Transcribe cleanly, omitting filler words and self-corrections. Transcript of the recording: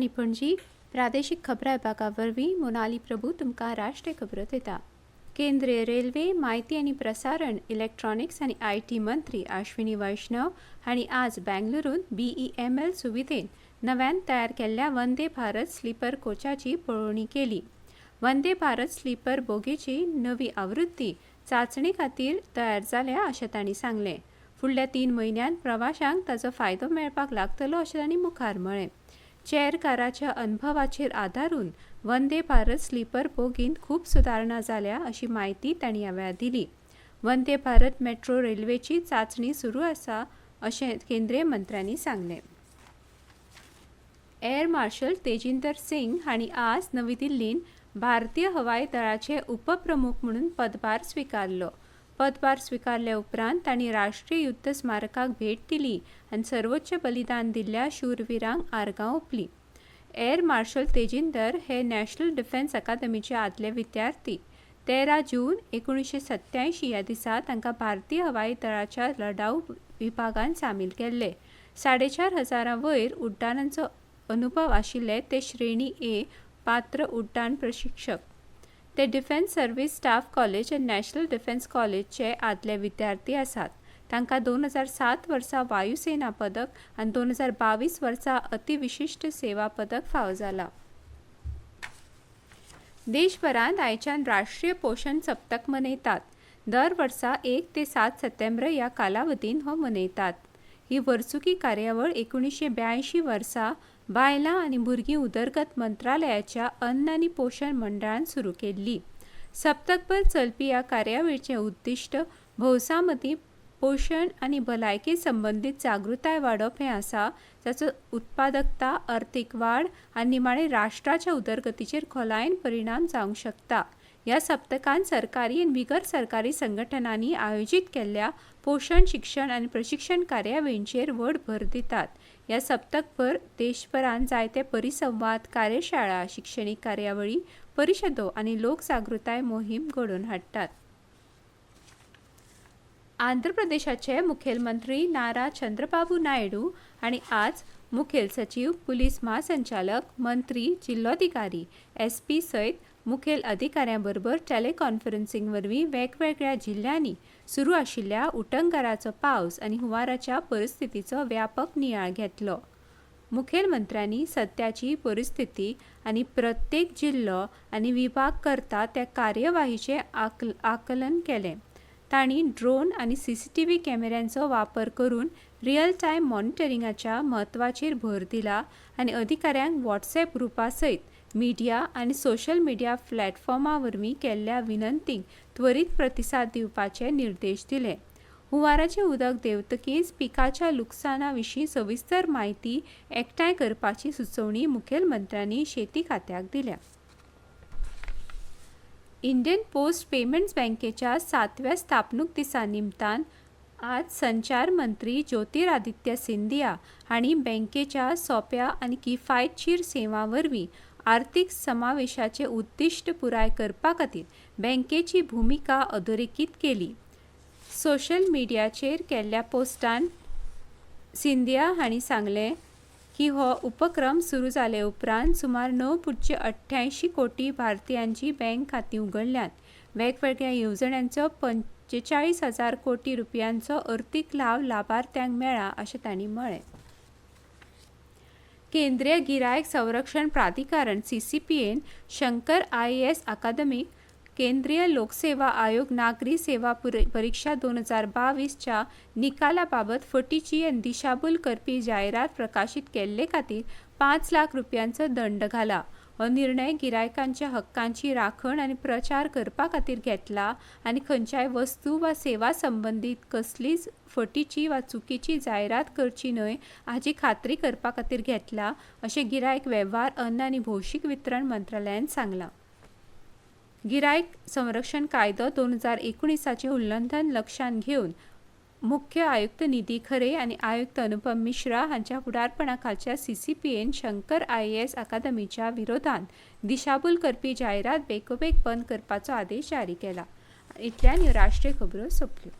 आकाशवाणी पणजी प्रादेशीक खबरां विभागा वरवीं मोनाली प्रभू तुमकां राष्ट्रीय खबरो दिता। केंद्रीय रेल्वे, माहिती आनी प्रसारण, इलेक्ट्रॉनिक्स आनी IT मंत्री अश्विनी वैष्णव हांणी आज बेंगलुरूंत BEML सुविधेन नव्यान तयार केल्ल्या वंदे भारत स्लीपर कोचाची पळोवणी केली। वंदे भारत स्लीपर बोगीची नवी आवृत्ती चांचणी खातीर तयार जाल्या अशें तांणी सांगलें। फुडल्या 3 म्हयन्यांत प्रवाशांक ताचो फायदो मेळपाक लागतलो अशें तांणी मुखार म्हळें। चेअर काराच्या अनुभवाचेर आदारून वंदे भारत स्लीपर बोगींत खूब सुदारणा जाल्या अशी माहिती तांणी ह्या वेळार दिली। वंदे भारत मेट्रो रेल्वेची चांचणी सुरू आसा अशें केंद्रीय मंत्र्यांनी सांगलें। एअर मार्शल तेजिंदर सिंग हांणी आज नवी दिल्लींत भारतीय हवाई दळाचे उपप्रमुख म्हणून पदभार स्वीकारलो। पदभार स्वीकारले उपरांत तांणी राष्ट्रीय युद्ध स्मारकाक भेट दिली आनी सर्वोच्च बलिदान दिल्ल्या शूरवीरांक आर्गां ओंपलीं। एअर मार्शल तेजिंदर हे नॅशनल डिफेन्स अकादमीचे आदले विद्यार्थी। 13 जून 1987 ह्या दिसा तांकां भारतीय हवाई दळाच्या लढाऊ विभागांत सामील केल्ले। 4500 वयर उड्डाणांचो अनुभव आशिल्ले ते श्रेणी A पात्र उड्डाण प्रशिक्षक। ते डिफेन्स सर्व्हिस स्टाफ कॉलेज आनी नॅशनल डिफेन्स कॉलेजचे आदले विद्यार्थी आसात। तांकां 2007 वर्सा वायुसेना पदक आनी 2022 वर्सा अतिविशिश्ट सेवा पदक फावो जाला। देशभरांत आयच्यान राष्ट्रीय पोषण सप्तक मनयतात। दर वर्सा 1 ते 7 सप्टेंबर ह्या कालावधींत हो मनयतात। ही वर्सुकी कार्यावळ 1982 वर्सा बायलां आनी भुरगीं उदरगत मंत्रालयाच्या अन्न आनी पोशण मंडळान सुरू केल्ली। सप्तकभर चलपी ह्या कार्यावळीचें उद्दिश्ट भौसामती पोशण आनी भलायके संबंदीत जागृताय वाडप हें आसा, जाचो उत्पादकता, अर्थीक वाड आनी निमाणे राष्ट्राच्या उदरगतीचेर खोलायेन परिणाम जावंक शकता। ह्या सप्तकांत सरकारी आनी बिगर सरकारी संघटनांनी आयोजीत केल्ल्या पोशण शिक्षण आनी प्रशिक्षण कार्यावळींचेर व्हड भर दितात। ह्या सप्तकभर देशभरांत जायते परिसंवाद, कार्यशाळा, शिक्षणीक कार्यावळी, परिशदो आनी लोकजागृताय मोहीम घडोवन हाडटात। आंध्र प्रदेशाचे मुखेलमंत्री नारा चंद्रबाबू नायडू हांणी आज मुखेल सचिव, पुलीस महासंचालक, मंत्री, जिल्लोधिकारी, SP सयत मुखेल अधिकाऱ्यां बरोबर टॅलिकॉन्फरन्सिंग वरवीं वेगवेगळ्या जिल्ल्यांनी सुरू आशिल्ल्या उटंगराचो पावस आनी हुंवाराच्या परिस्थितीचो व्यापक नियाळ घेतलो। मुखेलमंत्र्यांनी सद्याची परिस्थिती आनी प्रत्येक जिल्लो आनी विभाग करता त्या कार्यवाहीचें आकलन केलें। तांणी ड्रोन आनी CCTV कॅमेऱ्यांचो वापर करून रियल टायम मॉनिटरिंगाच्या म्हत्वाचेर भर दिला आनी अधिकाऱ्यांक WhatsApp ग्रुपा सयत मिडिया आनी सोशल मिडिया प्लॅटफॉर्मां वरवीं केल्ल्या विनंतींक त्वरीत प्रतिसाद दिवपाचे निर्देश दिले। हुंवाराचें उदक देंवतकीच पिकाच्या लुकसाणा विशीं सविस्तर म्हायती एकठांय करपाची सुचोवणी मुखेलमंत्र्यांनी शेती खात्याक दिल्या। इंडियन पोस्ट पेमेंट्स बँकेच्या 7व्या स्थापणूक दिसा निमतान आज संचार मंत्री ज्योतिरादित्य सिंधिया हांणी बँकेच्या सोंप्या आनी किफायतशीर सेवां वरवीं आर्थीक समावेशाचें उद्दिश्ट पुराय करपा खातीर बँकेची भुमिका अधोरेखीत केली। सोशल मिडियाचेर केल्ल्या पोस्टान सिंधिया हांणी सांगलें की हो उपक्रम सुरू जाले उपरांत सुमार 9.88 कोटी भारतीयांची बँक खातीं उगडल्यांत। वेगवेगळ्या येवजण्यांचो 45,000 कोटी रुपयांचो अर्थीक लाव लाभार्थ्यांक मेळ्ळा अशें तांणी म्हळें। केंद्रीय गिरायक संरक्षण प्राधिकरण CCPAन शंकर IAS अकादमीक केंद्रीय लोकसेवा आयोग नागरी सेवा परीक्षा 2022 च्या निकाला बाबत फटीची आनी दिशाभूल करपी जायरात प्रकाशीत केल्ले खातीर 5 लाख रुपयांचो दंड घाला। हो निर्णय गिरायकांच्या हक्कांची राखण आनी प्रचार करपा खातीर घेतला आनी खंयच्याय वस्तू वा सेवा संबंदीत कसलीच फटीची वा चुकीची जायरात करची न्हय हाची खात्री करपा खातीर घेतला अशें गिरायक वेव्हार, अन्न आनी भौशीक वितरण मंत्रालयान सांगलां। गिरायक संरक्षण कायदो 2019 उल्लंघन लक्षांत घेवन मुख्य आयुक्त निधी खरे आनी आयुक्त अनुपम मिश्रा हांच्या फुडारपणा खालच्या CCPAन शंकर IAS अकादमीच्या विरोधांत दिशाभूल करपी जायरात बेगोबेग बंद करपाचो आदेश जारी केला। इतल्यान ह्यो राष्ट्रीय खबरो सोंपल्यो।